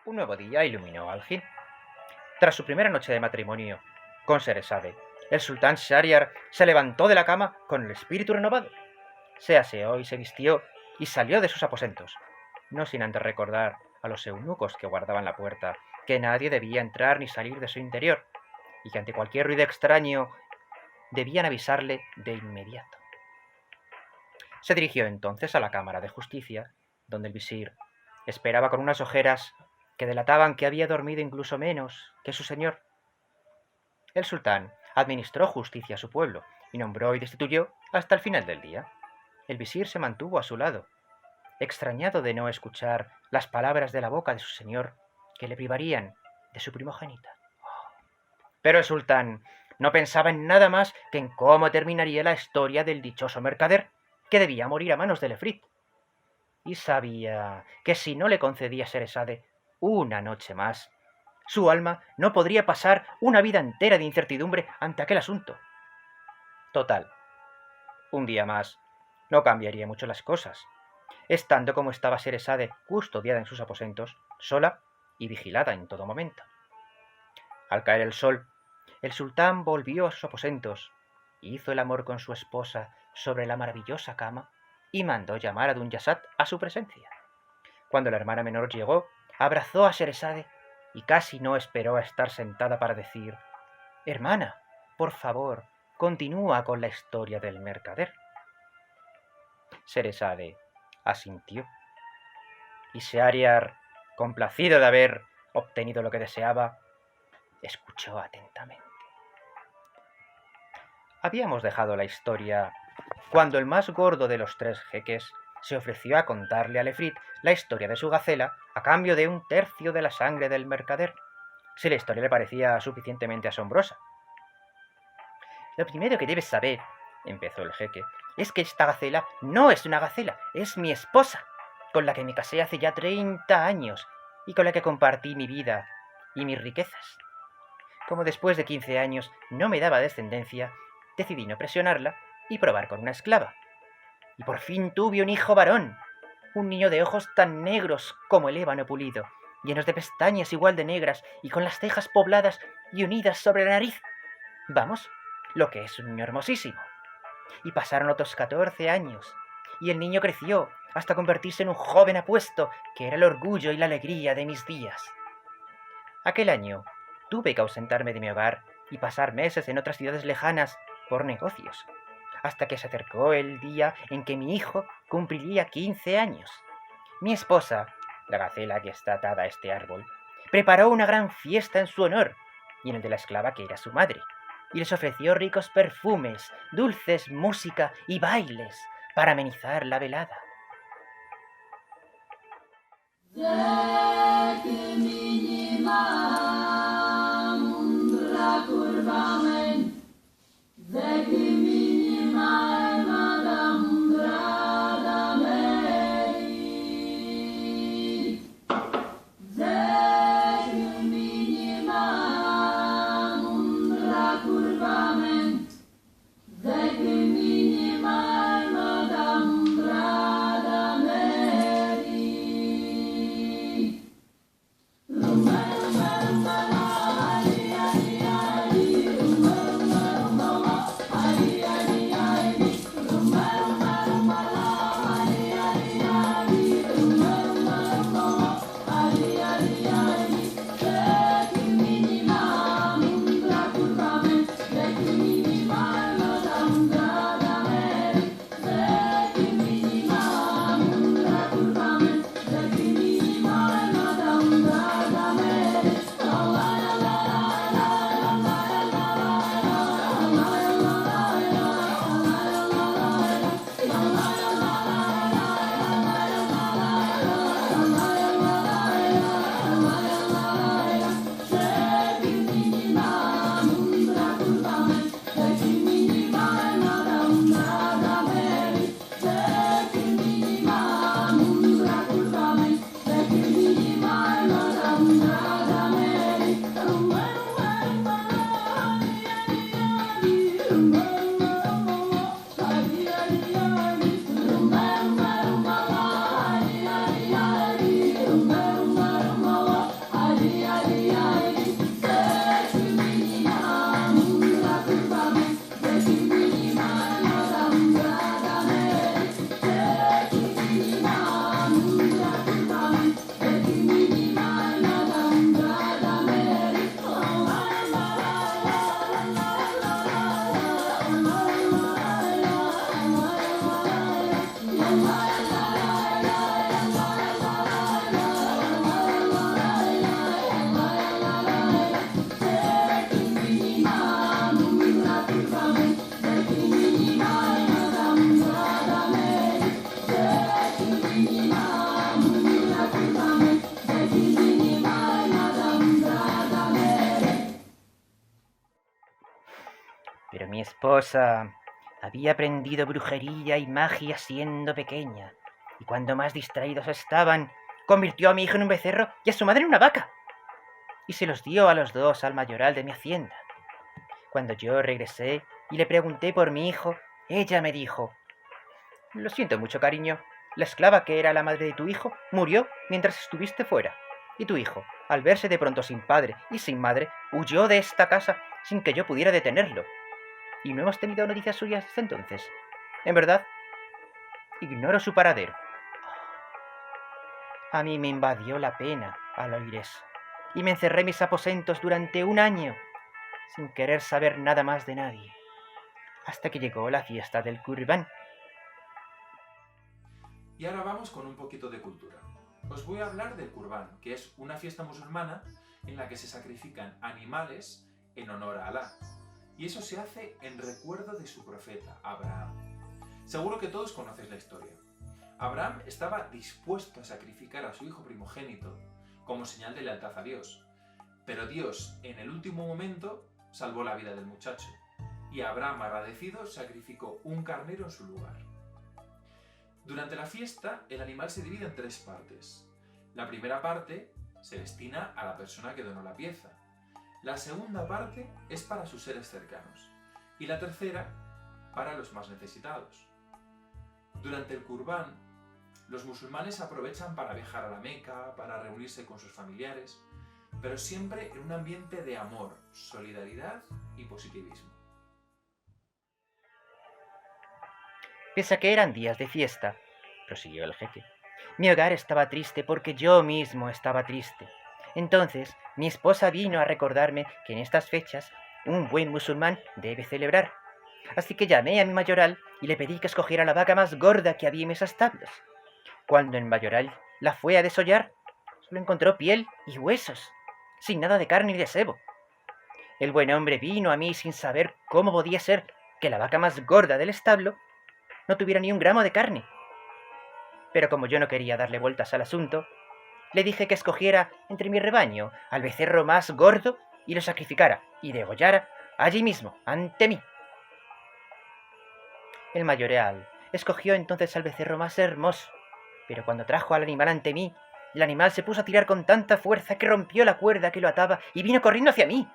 Un nuevo día iluminó al Jin. Tras su primera noche de matrimonio con Sheresade, el sultán Shahryar se levantó de la cama con el espíritu renovado. Se aseó y se vistió y salió de sus aposentos, no sin antes recordar a los eunucos que guardaban la puerta que nadie debía entrar ni salir de su interior y que ante cualquier ruido extraño debían avisarle de inmediato. Se dirigió entonces a la Cámara de Justicia, donde el visir esperaba con unas ojeras que delataban que había dormido incluso menos que su señor. El sultán administró justicia a su pueblo y nombró y destituyó hasta el final del día. El visir se mantuvo a su lado, extrañado de no escuchar las palabras de la boca de su señor que le privarían de su primogénita. Pero el sultán no pensaba en nada más que en cómo terminaría la historia del dichoso mercader, que debía morir a manos del efrit. Y sabía que si no le concedía Sheresade una noche más, su alma no podría pasar una vida entera de incertidumbre ante aquel asunto. Total, un día más no cambiaría mucho las cosas, estando como estaba Sheresade custodiada en sus aposentos, sola y vigilada en todo momento. Al caer el sol, el sultán volvió a sus aposentos, hizo el amor con su esposa sobre la maravillosa cama y mandó llamar a Dunyazad a su presencia. Cuando la hermana menor llegó, abrazó a Sheresade y casi no esperó a estar sentada para decir: «Hermana, por favor, continúa con la historia del mercader». Sheresade asintió, y Shahryar, complacido de haber obtenido lo que deseaba, escuchó atentamente. Habíamos dejado la historia cuando el más gordo de los tres jeques se ofreció a contarle al efrit la historia de su gacela a cambio de 1/3 de la sangre del mercader, si la historia le parecía suficientemente asombrosa. «Lo primero que debes saber», empezó el jeque, «es que esta gacela no es una gacela, es mi esposa, con la que me casé hace ya 30 años y con la que compartí mi vida y mis riquezas. Como después de 15 años no me daba descendencia, decidí no presionarla y probar con una esclava. Y por fin tuve un hijo varón, un niño de ojos tan negros como el ébano pulido, llenos de pestañas igual de negras y con las cejas pobladas y unidas sobre la nariz. Vamos, lo que es un niño hermosísimo. Y pasaron otros 14 años, y el niño creció hasta convertirse en un joven apuesto que era el orgullo y la alegría de mis días. Aquel año tuve que ausentarme de mi hogar y pasar meses en otras ciudades lejanas por negocios, hasta que se acercó el día en que mi hijo cumpliría 15 años. Mi esposa, la gacela que está atada a este árbol, preparó una gran fiesta en su honor y en el de la esclava que era su madre, y les ofreció ricos perfumes, dulces, música y bailes para amenizar la velada. Mi esposa había aprendido brujería y magia siendo pequeña, y cuando más distraídos estaban, convirtió a mi hijo en un becerro y a su madre en una vaca, y se los dio a los dos al mayoral de mi hacienda. Cuando yo regresé y le pregunté por mi hijo, ella me dijo: lo siento mucho, cariño, la esclava que era la madre de tu hijo murió mientras estuviste fuera, y tu hijo, al verse de pronto sin padre y sin madre, huyó de esta casa sin que yo pudiera detenerlo, y no hemos tenido noticias suyas desde entonces. En verdad, ignoro su paradero. A mí me invadió la pena al oír eso, y me encerré en mis aposentos durante un año, sin querer saber nada más de nadie, hasta que llegó la fiesta del Kurbán. Y ahora vamos con un poquito de cultura. Os voy a hablar del Kurbán, que es una fiesta musulmana en la que se sacrifican animales en honor a Alá. Y eso se hace en recuerdo de su profeta, Abraham. Seguro que todos conocéis la historia. Abraham estaba dispuesto a sacrificar a su hijo primogénito como señal de lealtad a Dios. Pero Dios, en el último momento, salvó la vida del muchacho. Y Abraham, agradecido, sacrificó un carnero en su lugar. Durante la fiesta, el animal se divide en 3 partes. La primera parte se destina a la persona que donó la pieza. La segunda parte es para sus seres cercanos. Y la tercera, para los más necesitados. Durante el Kurbán, los musulmanes aprovechan para viajar a la Meca, para reunirse con sus familiares, pero siempre en un ambiente de amor, solidaridad y positivismo. Pese a que eran días de fiesta, prosiguió el jeque, mi hogar estaba triste porque yo mismo estaba triste. Entonces, mi esposa vino a recordarme que en estas fechas un buen musulmán debe celebrar. Así que llamé a mi mayoral y le pedí que escogiera la vaca más gorda que había en mis establos. Cuando el mayoral la fue a desollar, solo encontró piel y huesos, sin nada de carne ni de sebo. El buen hombre vino a mí sin saber cómo podía ser que la vaca más gorda del establo no tuviera ni un gramo de carne. Pero como yo no quería darle vueltas al asunto, le dije que escogiera entre mi rebaño al becerro más gordo y lo sacrificara y degollara allí mismo, ante mí. El mayoral escogió entonces al becerro más hermoso, pero cuando trajo al animal ante mí, el animal se puso a tirar con tanta fuerza que rompió la cuerda que lo ataba y vino corriendo hacia mí.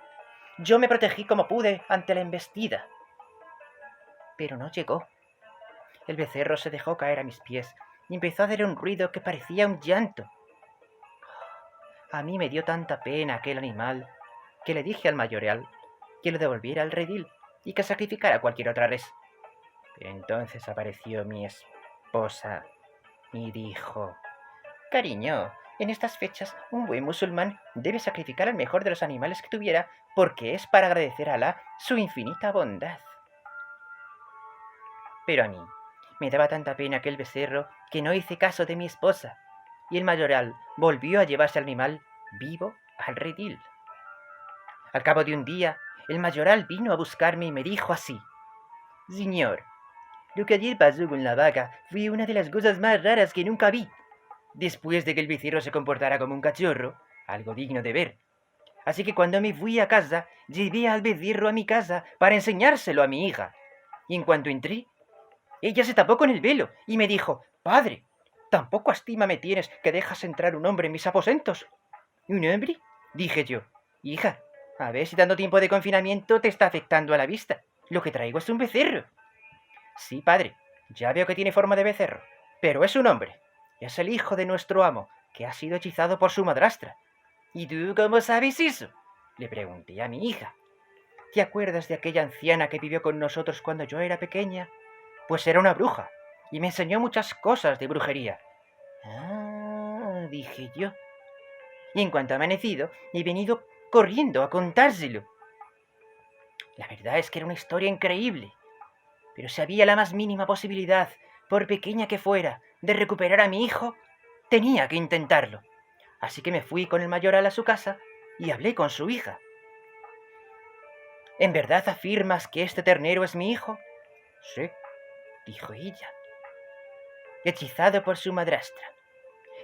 Yo me protegí como pude ante la embestida, pero no llegó. El becerro se dejó caer a mis pies y empezó a hacer un ruido que parecía un llanto. A mí me dio tanta pena aquel animal que le dije al mayoral que lo devolviera al redil y que sacrificara cualquier otra res. Pero entonces apareció mi esposa y dijo: cariño, en estas fechas un buen musulmán debe sacrificar al mejor de los animales que tuviera porque es para agradecer a Alá su infinita bondad. Pero a mí me daba tanta pena aquel becerro que no hice caso de mi esposa, y el mayoral volvió a llevarse al animal vivo al redil. Al cabo de un día, el mayoral vino a buscarme y me dijo así: señor, lo que ayer pasó con la vaca fue una de las cosas más raras que nunca vi. Después de que el becerro se comportara como un cachorro, algo digno de ver. Así que cuando me fui a casa, llevé al becerro a mi casa para enseñárselo a mi hija. Y en cuanto entré, ella se tapó con el velo y me dijo: padre, ¿tampoco estima me tienes que dejas entrar un hombre en mis aposentos? ¿Un hombre?, dije yo. Hija, a ver si tanto tiempo de confinamiento te está afectando a la vista. Lo que traigo es un becerro. Sí, padre, ya veo que tiene forma de becerro, pero es un hombre. Es el hijo de nuestro amo, que ha sido hechizado por su madrastra. ¿Y tú cómo sabes eso?, le pregunté a mi hija. ¿Te acuerdas de aquella anciana que vivió con nosotros cuando yo era pequeña? Pues era una bruja, y me enseñó muchas cosas de brujería. Ah, dije yo. Y en cuanto ha amanecido, he venido corriendo a contárselo. La verdad es que era una historia increíble, pero si había la más mínima posibilidad, por pequeña que fuera, de recuperar a mi hijo, tenía que intentarlo. Así que me fui con el mayoral a su casa y hablé con su hija. ¿En verdad afirmas que este ternero es mi hijo? Sí, dijo ella. Hechizado por su madrastra.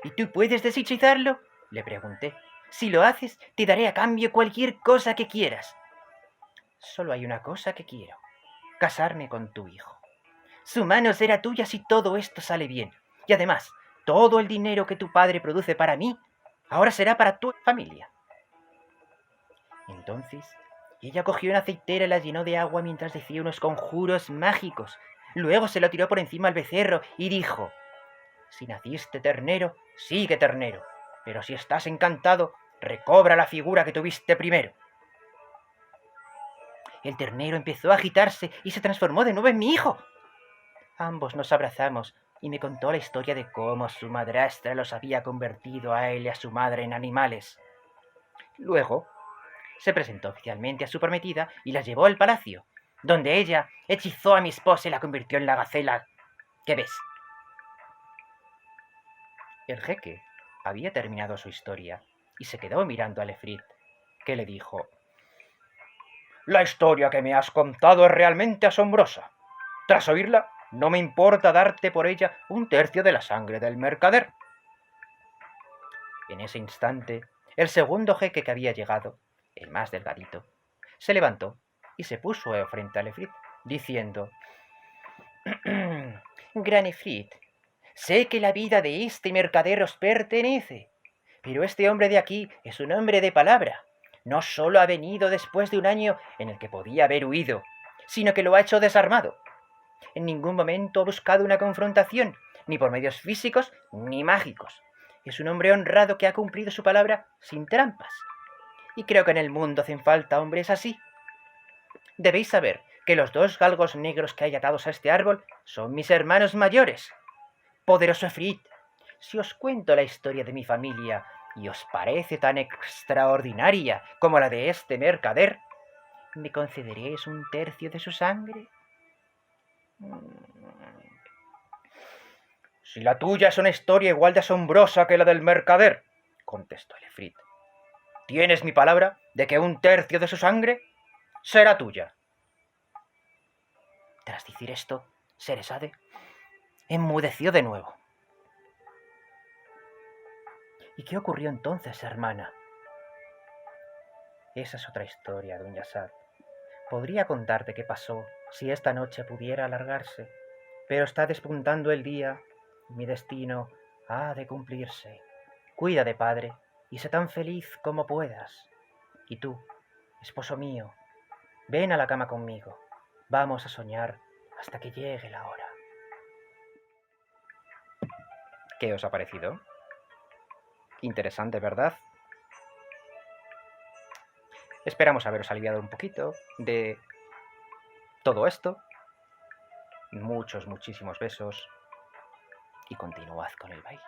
¿Y tú puedes deshechizarlo?, le pregunté. Si lo haces, te daré a cambio cualquier cosa que quieras. Solo hay una cosa que quiero. casarme con tu hijo. Su mano será tuya si todo esto sale bien. Y además, todo el dinero que tu padre produce para mí, ahora será para tu familia. Entonces, ella cogió una aceitera y la llenó de agua mientras decía unos conjuros mágicos. Luego se lo tiró por encima al becerro y dijo: si naciste ternero, sigue ternero, pero si estás encantado, recobra la figura que tuviste primero. El ternero empezó a agitarse y se transformó de nuevo en mi hijo. Ambos nos abrazamos y me contó la historia de cómo su madrastra los había convertido a él y a su madre en animales. Luego, se presentó oficialmente a su prometida y la llevó al palacio, donde ella hechizó a mi esposa y la convirtió en la gacela que ves. El jeque había terminado su historia y se quedó mirando al efrit, que le dijo: la historia que me has contado es realmente asombrosa. Tras oírla, no me importa darte por ella un tercio de la sangre del mercader. En ese instante, el segundo jeque que había llegado, el más delgadito, se levantó y se puso frente al efrit, diciendo: gran efrit, sé que la vida de este mercader os pertenece, pero este hombre de aquí es un hombre de palabra. No solo ha venido después de un año en el que podía haber huido, sino que lo ha hecho desarmado. En ningún momento ha buscado una confrontación, ni por medios físicos ni mágicos. Es un hombre honrado que ha cumplido su palabra sin trampas. Y creo que en el mundo hacen falta hombres así. Debéis saber que los dos galgos negros que hay atados a este árbol son mis hermanos mayores. Poderoso efrit, si os cuento la historia de mi familia y os parece tan extraordinaria como la de este mercader, ¿me concederéis un tercio de su sangre? Si la tuya es una historia igual de asombrosa que la del mercader, contestó el efrit, tienes mi palabra de que un tercio de su sangre será tuya. Tras decir esto, Sherazade enmudeció de nuevo. ¿Y qué ocurrió entonces, hermana? Esa es otra historia, doña Sad. Podría contarte qué pasó si esta noche pudiera alargarse, pero está despuntando el día y mi destino ha de cumplirse. Cuida de padre y sé tan feliz como puedas. Y tú, esposo mío, ven a la cama conmigo. Vamos a soñar hasta que llegue la hora. ¿Qué os ha parecido? Interesante, ¿verdad? Esperamos haberos aliviado un poquito de todo esto. Muchísimos besos y continuad con el baile.